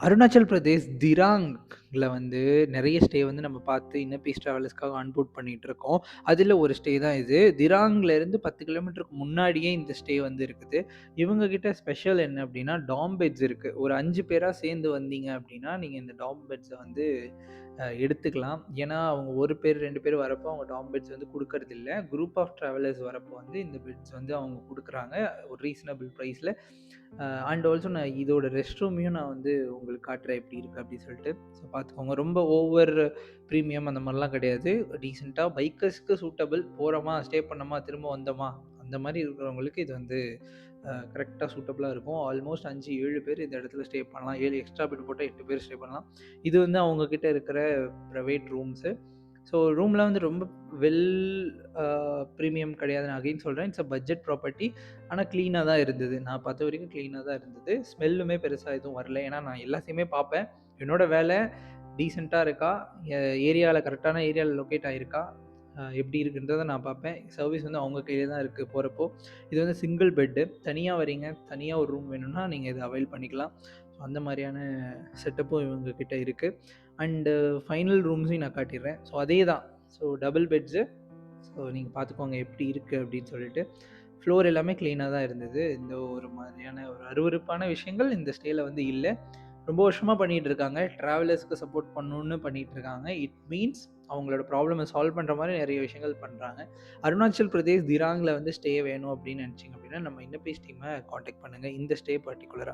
அருணாச்சல் பிரதேஷ் திராங்ல வந்து நெறைய ஸ்டே வந்து நம்ம பார்த்து இன்ன பீஸ் ட்ராவலர்ஸ்க்காக அன்போர்ட் பண்ணிட்டு இருக்கோம். அதில ஒரு ஸ்டே தான் இது. திராங்ல இருந்து 10 கிலோமீட்டருக்கு முன்னாடியே இந்த ஸ்டே வந்து இருக்குது. இவங்க கிட்ட ஸ்பெஷல் என்ன அப்டின்னா, டார்ம் பெட்ஸ் இருக்கு. ஒரு 5 பேரா சேர்ந்து வந்தீங்க அப்டின்னா, நீங்க இந்த டார்ம் பெட்ஸ வந்து எடுத்துக்கலாம். ஏன்னா, அவங்க 1 பேர், 2 பேர் வரப்போ அவங்க டார்ம் பெட்ஸ் வந்து குடுக்கறதில்ல. குரூப் ஆஃப் ட்ராவலர்ஸ் வரப்போ வந்து இந்த பெட்ஸ் வந்து அவங்க குடுக்குறாங்க. ஒரு ரீசனபிள் பிரைஸ்ல. அண்ட் ஆல்சோ நான் இதோட ரெஸ்ட் ரூமையும் நான் வந்து உங்களுக்கு காட்டுறேன் எப்படி இருக்குது அப்படின்னு சொல்லிட்டு. ஸோ பார்த்துக்கோங்க. ரொம்ப ஓவர் ப்ரீமியம் அந்த மாதிரிலாம் கிடையாது. டீசெண்டாக பைக்கர்ஸ்க்கு சூட்டபிள். போகிறோமா, ஸ்டே பண்ணோமா, திரும்ப வந்தோமா, அந்த மாதிரி இருக்கிறவங்களுக்கு இது வந்து கரெக்டாக சூட்டபுளாக இருக்கும். ஆல்மோஸ்ட் 5, 7 பேர் இந்த இடத்துல ஸ்டே பண்ணலாம். 7 எக்ஸ்ட்ரா பெட் போட்டால் 8 பேர் ஸ்டே பண்ணலாம். இது வந்து அவங்கக்கிட்ட இருக்கிற ப்ரைவேட் ரூம்ஸு. ஸோ ரூம்லாம் வந்து ரொம்ப வெல் ப்ரீமியம் கிடையாது. நான் அகைன் சொல்கிறேன், இட்ஸ் அ பட்ஜெட் ப்ராப்பர்ட்டி. ஆனால் க்ளீனாக தான் இருந்தது. நான் பார்த்த வரைக்கும் க்ளீனாக தான் இருந்தது. ஸ்மெல்லுமே பெருசாக எதுவும் வரல. ஏன்னா நான் எல்லாத்தையுமே பார்ப்பேன். என்னோட வேலை டீசெண்டாக இருக்கா, ஏரியாவில் கரெக்டான ஏரியாவில் லொக்கேட் ஆகிருக்கா, எப்படி இருக்குன்றதை நான் பார்ப்பேன். சர்வீஸ் வந்து அவங்க கையிலே தான் இருக்குது போகிறப்போ. இது வந்து சிங்கிள் பெட்டு. தனியாக வரீங்க, தனியாக ஒரு ரூம் வேணும்னா நீங்கள் இதை அவைல் பண்ணிக்கலாம். ஸோ அந்த மாதிரியான செட்டப்பும் இவங்கக்கிட்ட இருக்குது. அண்டு ஃபைனல் ரூம்ஸையும் நான் காட்டிடுறேன். ஸோ அதே தான். So double beds. ஸோ நீங்கள் பார்த்துக்கோங்க எப்படி இருக்குது அப்படின்னு சொல்லிட்டு. ஃப்ளோர் எல்லாமே க்ளீனாக தான் இருந்தது. இந்த ஒரு மாதிரியான ஒரு அருவருப்பான விஷயங்கள் இந்த ஸ்டேல வந்து இல்ல. ரொம்ப வருஷமாக பண்ணிகிட்டு இருக்காங்க. ட்ராவலர்ஸ்க்கு சப்போர்ட் பண்ணணுன்னு பண்ணிகிட்டு இருக்காங்க. இட் மீன்ஸ் அவங்களோட ப்ராப்ளமை சால்வ் பண்ணுற மாதிரி நிறைய விஷயங்கள் பண்ணுறாங்க. அருணாச்சல் பிரதேஷ் திராங்கில் வந்து ஸ்டே வேணும் அப்படின்னு நினச்சிங்க அப்படின்னா நம்ம இன்னபேஸ் டீமை காண்டாக்ட் பண்ணுங்கள். இந்த ஸ்டே பர்ட்டிகுலராக